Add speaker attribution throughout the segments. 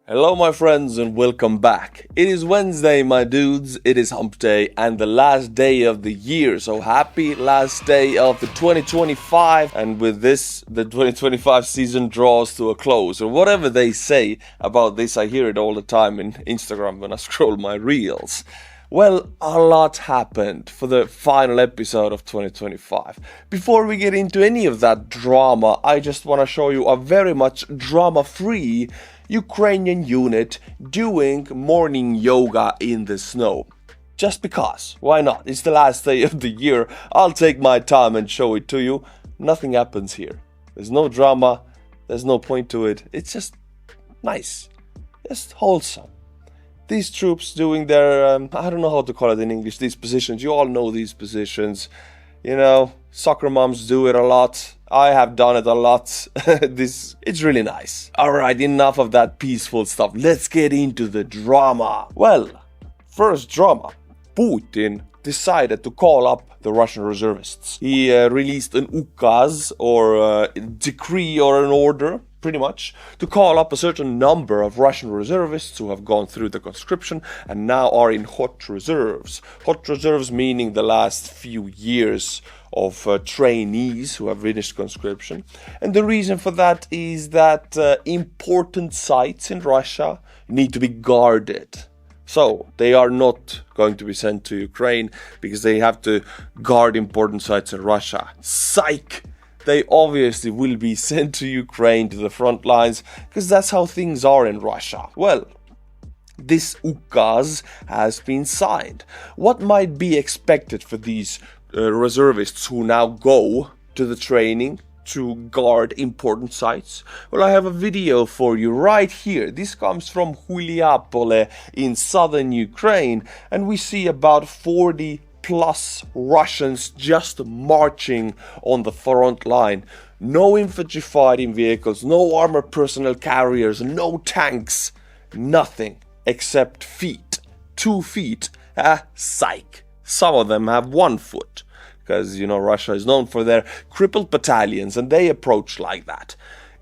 Speaker 1: Hello my friends and welcome back. It is Wednesday my dudes, it is hump day and the last day of the year. So happy last day of the 2025, and with this the 2025 season draws to a close, or whatever they say about this. I hear it all the time in Instagram when I scroll my reels. Well, a lot happened for the final episode of 2025. Before we get into any of that drama, I just want to show you a very much drama-free Ukrainian unit doing morning yoga in the snow. Just because, why not? It's the last day of the year, I'll take my time and show it to you. Nothing happens here. There's no drama, there's no point to it. It's just nice, just wholesome. These troops doing their, I don't know how to call it in English, these positions. You all know these positions. You know, soccer moms do it a lot. I have done it a lot. It's really nice. Alright, enough of that peaceful stuff. Let's get into the drama. Well, first drama. Putin decided to call up the Russian reservists. He released an ukaz, or a decree or an order, pretty much, to call up a certain number of Russian reservists who have gone through the conscription and now are in hot reserves. Hot reserves meaning the last few years of trainees who have finished conscription. And the reason for that is that important sites in Russia need to be guarded. So they are not going to be sent to Ukraine because they have to guard important sites in Russia. Psych! They obviously will be sent to Ukraine, to the front lines, because that's how things are in Russia. Well, this ukaz has been signed. What might be expected for these reservists who now go to the training to guard important sites? Well, I have a video for you right here. This comes from Huliapole in southern Ukraine, and we see about 40 plus Russians just marching on the front line. No infantry fighting vehicles, no armored personnel carriers, no tanks, nothing except feet. 2 feet. Psych. Some of them have 1 foot, because, you know, Russia is known for their crippled battalions, and they approach like that.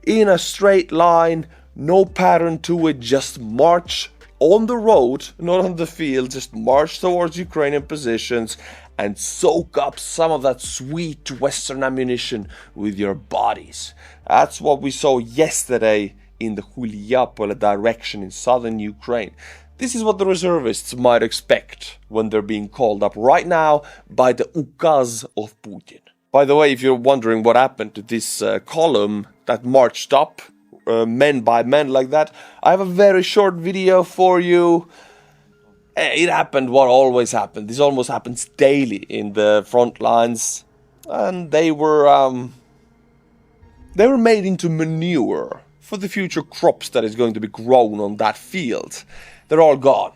Speaker 1: In a straight line, no pattern to it, just march on the road, not on the field, just march towards Ukrainian positions and soak up some of that sweet Western ammunition with your bodies. That's what we saw yesterday in the Hulyapole direction in southern Ukraine. This is what the reservists might expect when they're being called up right now by the ukaz of Putin. By the way, if you're wondering what happened to this column that marched up, men by men like that, I have a very short video for you. It happened what always happened. This almost happens daily in the front lines, and they were made into manure for the future crops that is going to be grown on that field. They're all gone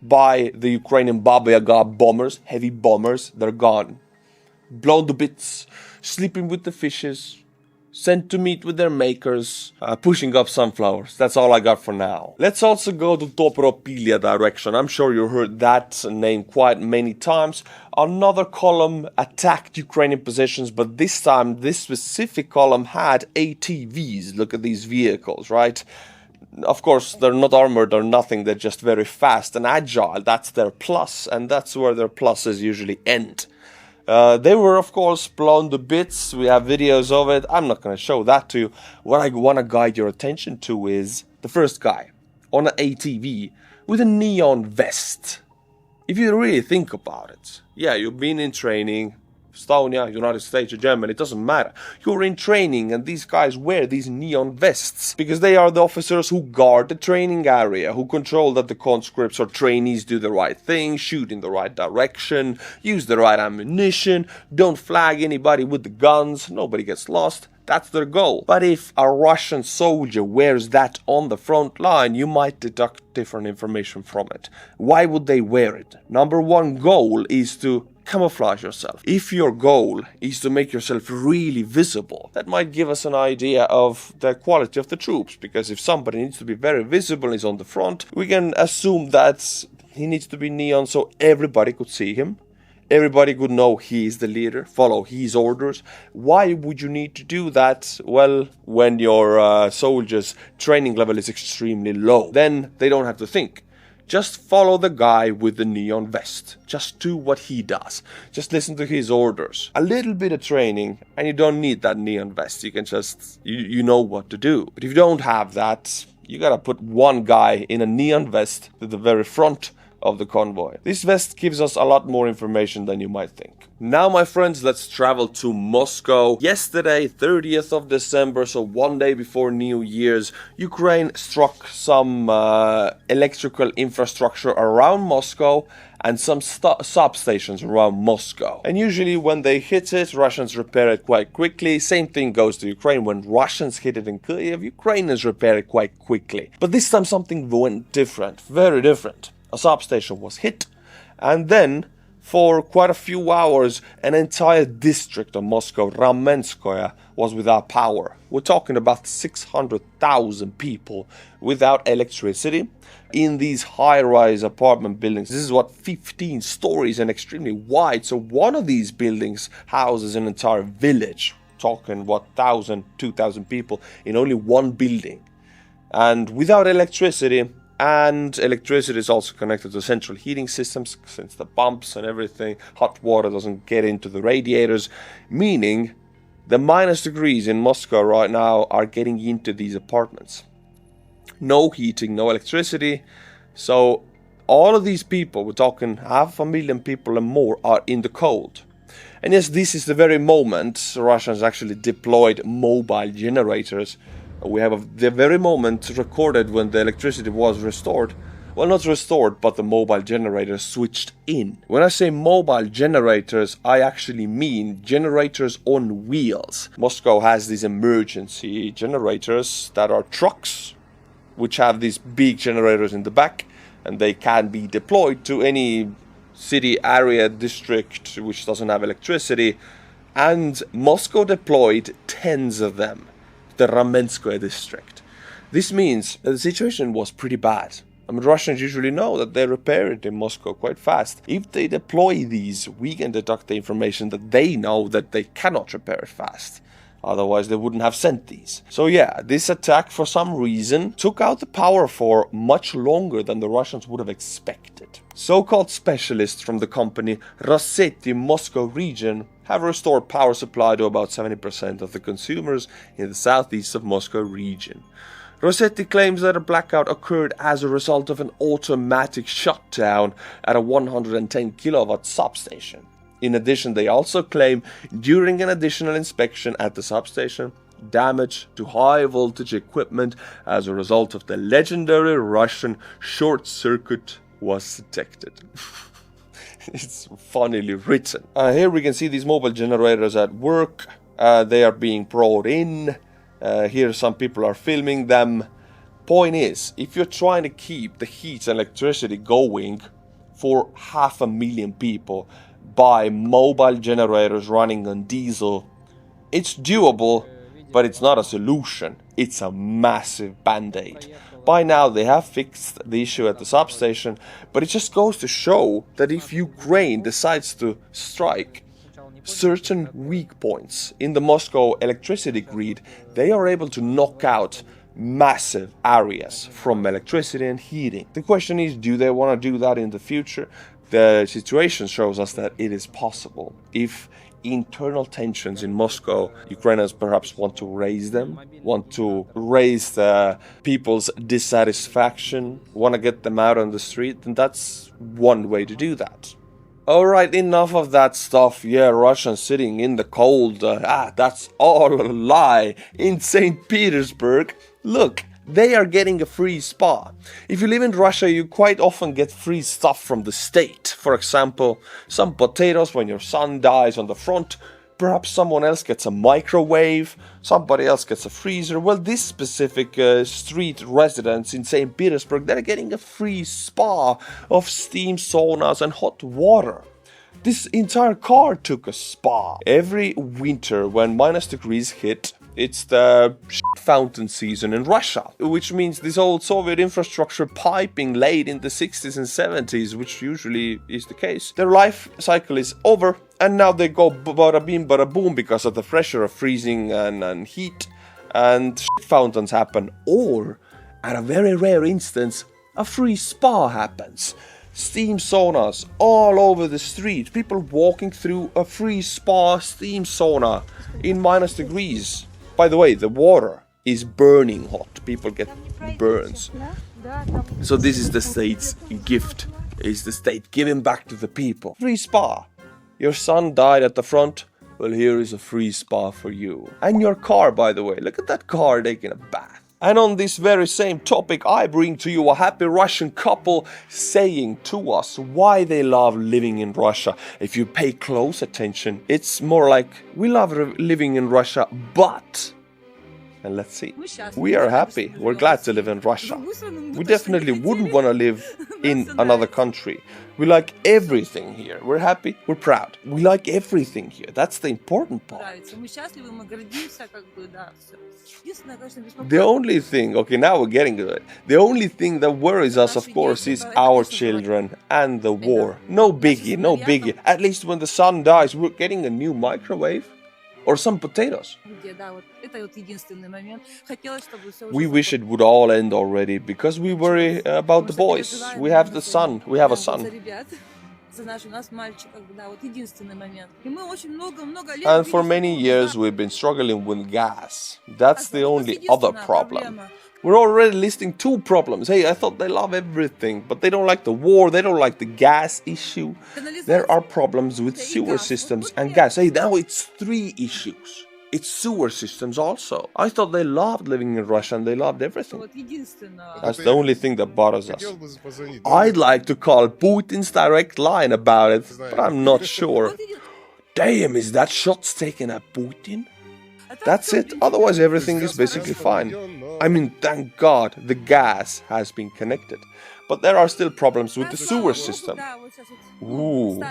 Speaker 1: by the Ukrainian Baba Yaga bombers, heavy bombers. They're gone, blown to bits, sleeping with the fishes, sent to meet with their makers, pushing up sunflowers. That's all I got for now. Let's also go to Dobropillia direction. I'm sure you heard that name quite many times. Another column attacked Ukrainian positions, but this time this specific column had ATVs. Look at these vehicles, right? Of course, they're not armored or nothing. They're just very fast and agile. That's their plus, and that's where their pluses usually end. They were, of course, blown to bits. We have videos of it. I'm not going to show that to you. What I want to guide your attention to is the first guy on an ATV with a neon vest. If you really think about it, yeah, you've been in training, Estonia, United States, or Germany, it doesn't matter. You're in training, and these guys wear these neon vests because they are the officers who guard the training area, who control that the conscripts or trainees do the right thing, shoot in the right direction, use the right ammunition, don't flag anybody with the guns, nobody gets lost. That's their goal. But if a Russian soldier wears that on the front line, you might deduct different information from it. Why would they wear it? Number one goal is to camouflage yourself. If your goal is to make yourself really visible, that might give us an idea of the quality of the troops, because if somebody needs to be very visible and is on the front, we can assume that he needs to be neon so everybody could see him, Everybody could know he is the leader, follow his orders. Why would you need to do that? Well, when your soldiers' training level is extremely low, then they don't have to think. Just follow the guy with the neon vest. Just do what he does. Just listen to his orders. A little bit of training and you don't need that neon vest. You can just, you know what to do. But if you don't have that, you gotta put one guy in a neon vest to the very front of the convoy. This vest gives us a lot more information than you might think. Now, my friends, let's travel to Moscow. Yesterday, 30th of December, so one day before New Year's, Ukraine struck some electrical infrastructure around Moscow and some substations around Moscow. And usually when they hit it, Russians repair it quite quickly. Same thing goes to Ukraine. When Russians hit it in Kyiv, Ukrainians repair it quite quickly. But this time something went different, very different. A substation was hit, and then for quite a few hours an entire district of Moscow, Ramenskoye, was without power. We're talking about 600,000 people without electricity in these high-rise apartment buildings. This is what, 15 stories and extremely wide. So one of these buildings houses an entire village. Talking what, 1,000, 2,000 people in only one building. And without electricity, and electricity is also connected to central heating systems, since the pumps and everything, hot water doesn't get into the radiators, meaning the minus degrees in Moscow right now are getting into these apartments. No heating, no electricity, so all of these people, we're talking 500,000 people and more, are in the cold. And yes, this is the very moment Russians actually deployed mobile generators. We have the very moment recorded when the electricity was restored. Well, not restored, but the mobile generators switched in. When I say mobile generators, I actually mean generators on wheels. Moscow has these emergency generators that are trucks, which have these big generators in the back, and they can be deployed to any city, area, district which doesn't have electricity. And Moscow deployed tens of them. The Ramenskoye district. This means that the situation was pretty bad. I mean, Russians usually know that they repair it in Moscow quite fast. If they deploy these, we can deduct the information that they know that they cannot repair it fast. Otherwise, they wouldn't have sent these. So yeah, this attack, for some reason, took out the power for much longer than the Russians would have expected. So-called specialists from the company Rehi Moscow region have restored power supply to about 70% of the consumers in the southeast of Moscow region. Rehi claims that a blackout occurred as a result of an automatic shutdown at a 110 kilowatt substation. In addition, they also claim during an additional inspection at the substation, damage to high voltage equipment as a result of the legendary Russian short circuit was detected. It's funnily written. Here we can see these mobile generators at work. They are being brought in. Here some people are filming them. Point is, if you're trying to keep the heat and electricity going for 500,000 people by mobile generators running on diesel, it's doable, but it's not a solution. It's a massive band-aid. By now they have fixed the issue at the substation, but it just goes to show that if Ukraine decides to strike certain weak points in the Moscow electricity grid, they are able to knock out massive areas from electricity and heating. The question is, do they want to do that in the future? The situation shows us that it is possible. If internal tensions in Moscow, Ukrainians perhaps want to raise them, want to raise the people's dissatisfaction, want to get them out on the street, then that's one way to do that. Alright, enough of that stuff. Yeah, Russians sitting in the cold. That's all a lie. In St. Petersburg, look, they are getting a free spa. If you live in Russia, you quite often get free stuff from the state. For example, some potatoes when your son dies on the front. Perhaps someone else gets a microwave, somebody else gets a freezer. Well, this specific street residents in St. Petersburg, they're getting a free spa of steam saunas and hot water. This entire car took a spa. Every winter when minus degrees hit, It's the fountain season in Russia, which means this old Soviet infrastructure piping laid in the 60s and 70s, which usually is the case, their life cycle is over, and now they go bada bing bada boom because of the pressure of freezing and heat, and fountains happen. Or, at a very rare instance, a free spa happens. Steam saunas all over the street. People walking through a free spa steam sauna in -degrees. By the way, the water is burning hot. People get burns. So this is the state's gift. Is the state giving back to the people. Free spa. Your son died at the front. Well, here is a free spa for you. And your car, by the way. Look at that car taking a bath. And on this very same topic, I bring to you a happy Russian couple saying to us why they love living in Russia. If you pay close attention, it's more like, we love living in Russia, but... And let's see. We are happy. We're glad to live in Russia. We definitely wouldn't want to live in another country. We like everything here. We're happy. We're proud. We like everything here. That's the important part. The only thing, okay, now we're getting to it. The only thing that worries us, of course, is our children and the war. No biggie, no biggie. At least when the sun dies, we're getting a new microwave. Or some potatoes. We wish it would all end already, because we worry about the boys. We have the son. We have a son. And for many years we've been struggling with gas. That's the only other problem. We're already listing 2 problems. Hey, I thought they love everything, but they don't like the war, they don't like the gas issue. There are problems with sewer systems and gas. Hey, now it's 3 issues. It's sewer systems also. I thought they loved living in Russia and they loved everything. That's the only thing that bothers us. I'd like to call Putin's direct line about it, but I'm not sure. Damn, is that shots taken at Putin? That's it, otherwise everything is basically fine. I mean, thank God the gas has been connected. But there are still problems with the sewer system. Ooh.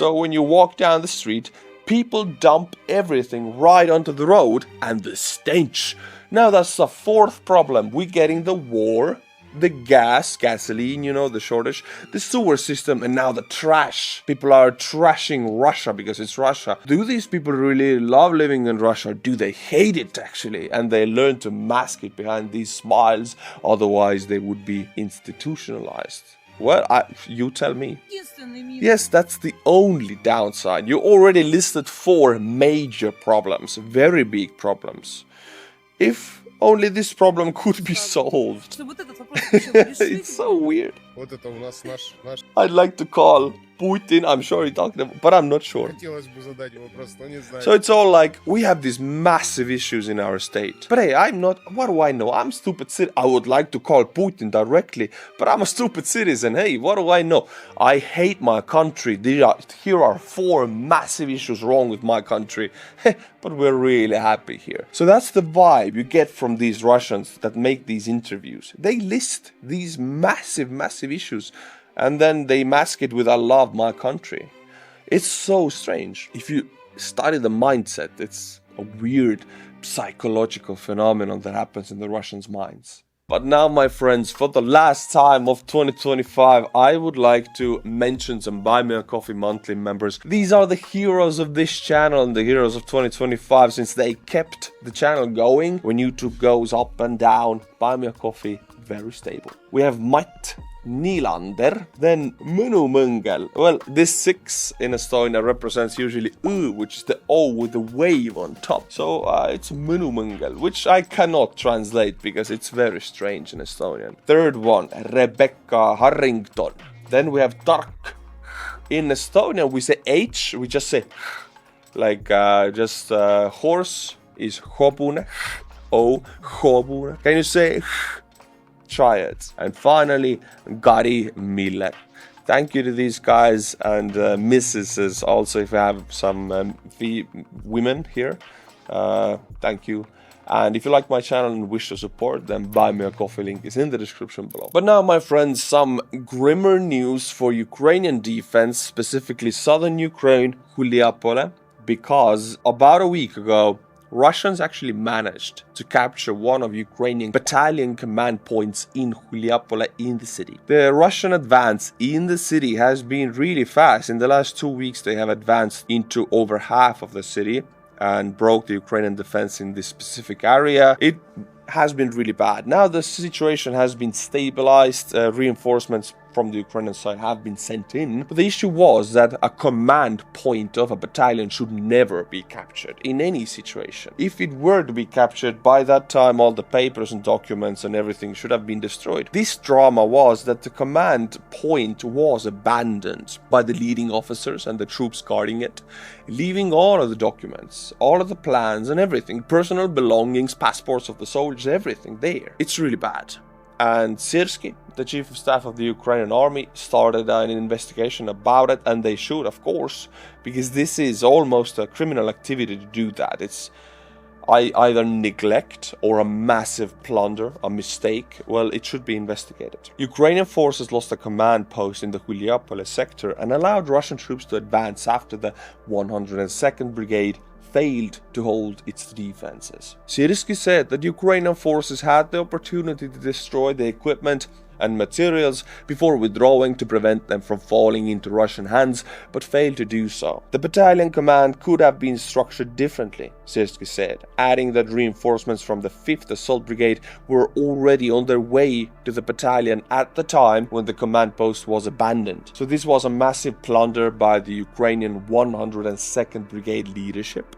Speaker 1: So when you walk down the street, people dump everything right onto the road, and the stench. Now that's the 4th problem. We're getting the war, the gas, gasoline, you know, the shortage, the sewer system, and now the trash. People are trashing Russia because it's Russia. Do these people really love living in Russia? Do they hate it actually? And they learn to mask it behind these smiles, otherwise they would be institutionalized. Well, you tell me. Yes, that's the only downside. You already listed 4 major problems, very big problems. If only this problem could be solved. It's so weird. I'd like to call Putin, I'm sure he talked about, but I'm not sure. So it's all like, we have these massive issues in our state. But hey, I'm not, what do I know? I'm stupid citizen. I would like to call Putin directly, but I'm a stupid citizen. Hey, what do I know? I hate my country. Here are 4 massive issues wrong with my country. But we're really happy here. So that's the vibe you get from these Russians that make these interviews. They list these massive issues, and then they mask it with "I love my country." It's so strange. If you study the mindset, it's a weird psychological phenomenon that happens in the Russians' minds. But now, my friends, for the last time of 2025, I would like to mention some Buy Me a Coffee monthly members. These are the heroes of this channel and the heroes of 2025, since they kept the channel going when YouTube goes up and down. Buy Me a Coffee, very stable. We have Matt Nylander, then Mõnumõngel. Well, this 6 in Estonia represents usually Ö, which is the O with the wave on top. So it's Mõnumõngel, which I cannot translate because it's very strange in Estonian. Third one, Rebecca Harrington. Then we have Tark. In Estonia we say H, we just say like horse is hobune, O, hobune. Can you say try it? And finally, Gary Miller. Thank you to these guys and Mrs. also, if you have some women here. Thank you. And if you like my channel and wish to support, then Buy Me a Coffee link is in the description below. But now, my friends, some grimmer news for Ukrainian defense, specifically southern Ukraine, Huliapole. because about a week ago, Russians actually managed to capture one of Ukrainian battalion command points in Huliapole in the city. The Russian advance in the city has been really fast. In the last 2 weeks, they have advanced into over half of the city and broke the Ukrainian defense in this specific area. It has been really bad. Now the situation has been stabilized. Reinforcements from the Ukrainian side have been sent in. But the issue was that a command point of a battalion should never be captured in any situation. If it were to be captured, by that time all the papers and documents and everything should have been destroyed. This drama was that the command point was abandoned by the leading officers and the troops guarding it, leaving all of the documents, all of the plans and everything, personal belongings, passports of the soldiers, everything there. It's really bad. And Syrskyi, the chief of staff of the Ukrainian army, started an investigation about it, and they should, of course, because this is almost a criminal activity to do that. It's either neglect or a massive plunder, a mistake. Well, it should be investigated. Ukrainian forces lost a command post in the Huliapole sector and allowed Russian troops to advance after the 102nd Brigade failed to hold its defenses. Syrskyi said that Ukrainian forces had the opportunity to destroy the equipment and materials before withdrawing to prevent them from falling into Russian hands, but failed to do so. The battalion command could have been structured differently, Syrskyi said, adding that reinforcements from the 5th Assault Brigade were already on their way to the battalion at the time when the command post was abandoned. So this was a massive plunder by the Ukrainian 102nd Brigade leadership.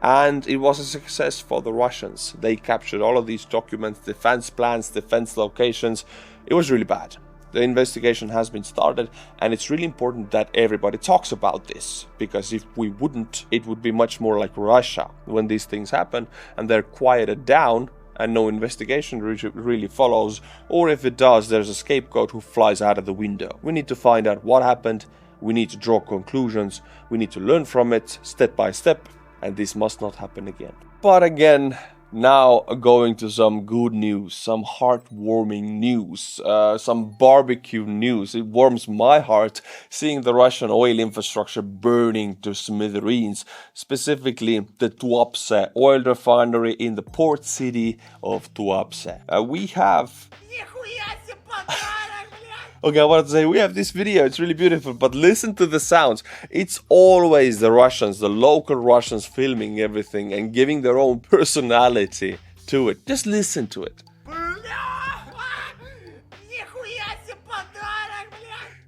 Speaker 1: And it was a success for the Russians. They captured all of these documents, defense plans, defense locations. It was really bad. The investigation has been started, and it's really important that everybody talks about this, because if we wouldn't, it would be much more like Russia when these things happen and they're quieted down and no investigation really follows, or if it does, there's a scapegoat who flies out of the window. We need to find out what happened, we need to draw conclusions, we need to learn from it step by step, and this must not happen again. But again, now going to some good news, some heartwarming news, some barbecue news. It warms my heart seeing the Russian oil infrastructure burning to smithereens, specifically the Tuapse oil refinery in the port city of Tuapse. We have... Okay, I wanted to say, we have this video, it's really beautiful, but listen to the sounds. It's always the Russians, the local Russians filming everything and giving their own personality to it. Just listen to it.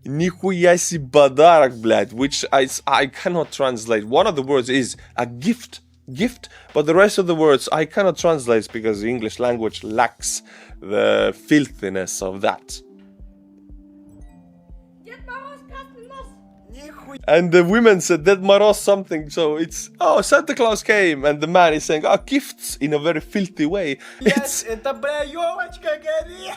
Speaker 1: Нихуя себе подарок, блядь, which I cannot translate. One of the words is a gift, but the rest of the words I cannot translate because the English language lacks the filthiness of that. And the women said, Ded Moroz something, so it's, oh, Santa Claus came, and the man is saying, oh, gifts, in a very filthy way. It's... Это бля ёлочка гори.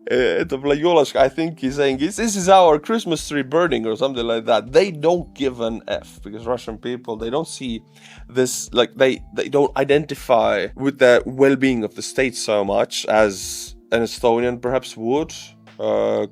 Speaker 1: Это бля ёлочка, I think he's saying, this is our Christmas tree burning, or something like that. They don't give an F, because Russian people, they don't see this, like, they don't identify with the well-being of the state so much as an Estonian perhaps would.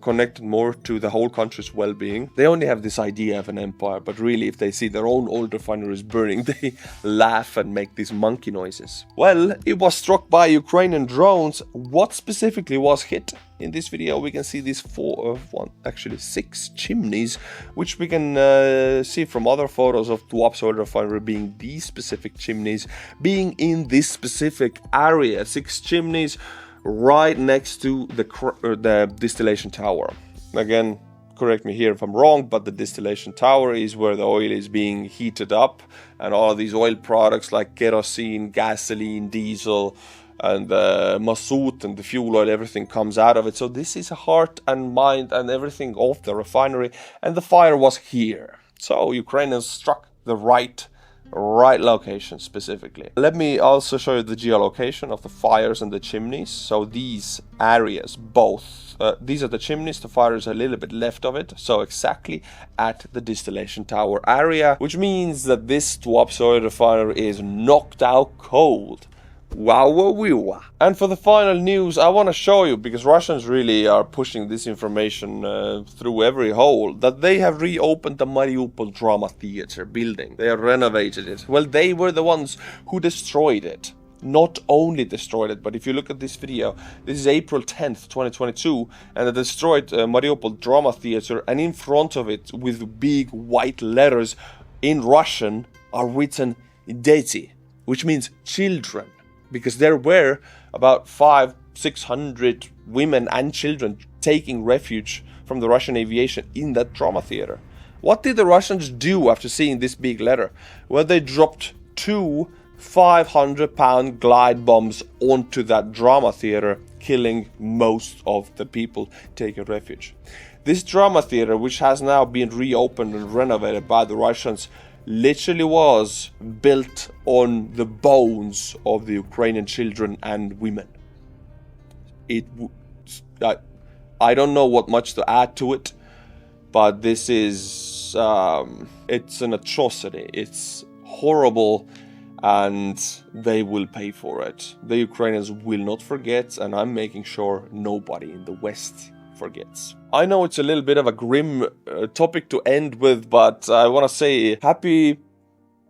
Speaker 1: Connected more to the whole country's well-being. They only have this idea of an empire, but really if they see their own oil refineries burning, they laugh and make these monkey noises. Well, it was struck by Ukrainian drones. What specifically was hit? In this video we can see these 6 chimneys, which we can see from other photos of Tuapse oil refinery being these specific chimneys, being in this specific area. 6 chimneys right next to the distillation tower. Again, correct me here if I'm wrong, but the distillation tower is where the oil is being heated up, and all of these oil products like kerosene, gasoline, diesel, and mazout and the fuel oil, everything comes out of it. So this is a heart and mind and everything of the refinery, and the fire was here. So Ukrainians struck the right location specifically. Let me also show you the geolocation of the fires and the chimneys. So these areas, both, these are the chimneys, the fire is a little bit left of it, so exactly at the distillation tower area, which means that this Tuapse oil refinery is knocked out cold Wow. And for the final news, I want to show you, because Russians really are pushing this information through every hole, that they have reopened the Mariupol drama theater building. They have renovated it. Well, they were the ones who destroyed it. Not only destroyed it, but if you look at this video, this is April 10th, 2022, and they destroyed Mariupol drama theater, and in front of it, with big white letters in Russian, are written Deti, which means children, because there were about 500-600 women and children taking refuge from the Russian aviation in that drama theater. What did the Russians do after seeing this big letter? Well, they dropped 2 500-pound glide bombs onto that drama theater, killing most of the people taking refuge. This drama theater, which has now been reopened and renovated by the Russians, literally was built on the bones of the Ukrainian children and women. I don't know what much to add to it, but this is it's an atrocity. It's horrible, and they will pay for it. The Ukrainians will not forget, and I'm making sure nobody in the West forgets. I know it's a little bit of a grim topic to end with, but I want to say happy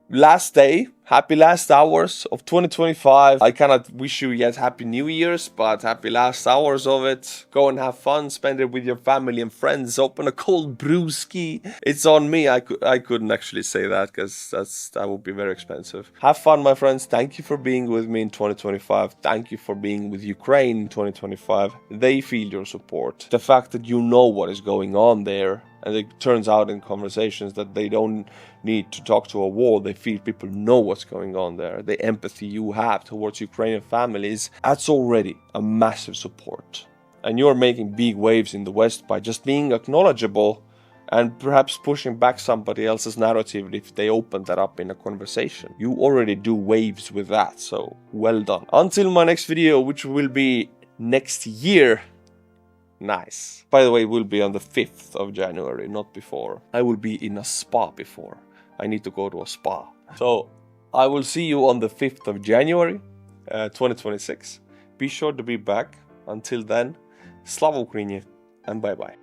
Speaker 1: last day, happy last hours of 2025. I cannot wish you yet happy New Year's, but happy last hours of it. Go and have fun, spend it with your family and friends, open a cold brewski. It's on me. I couldn't actually say that, because that would be very expensive. Have fun, my friends. Thank you for being with me in 2025. Thank you for being with Ukraine in 2025. They feel your support. The fact that you know what is going on there, and it turns out in conversations that they don't need to talk to a wall. They feel people know what's going on there. The empathy you have towards Ukrainian families, that's already a massive support. And you're making big waves in the West by just being acknowledgeable and perhaps pushing back somebody else's narrative if they open that up in a conversation. You already do waves with that, so well done. Until my next video, which will be next year. Nice. By the way, it will be on the 5th of January, not before. I will be in a spa before. I need to go to a spa. So, I will see you on the 5th of January, 2026. Be sure to be back. Until then, Slava Ukraini, and bye-bye.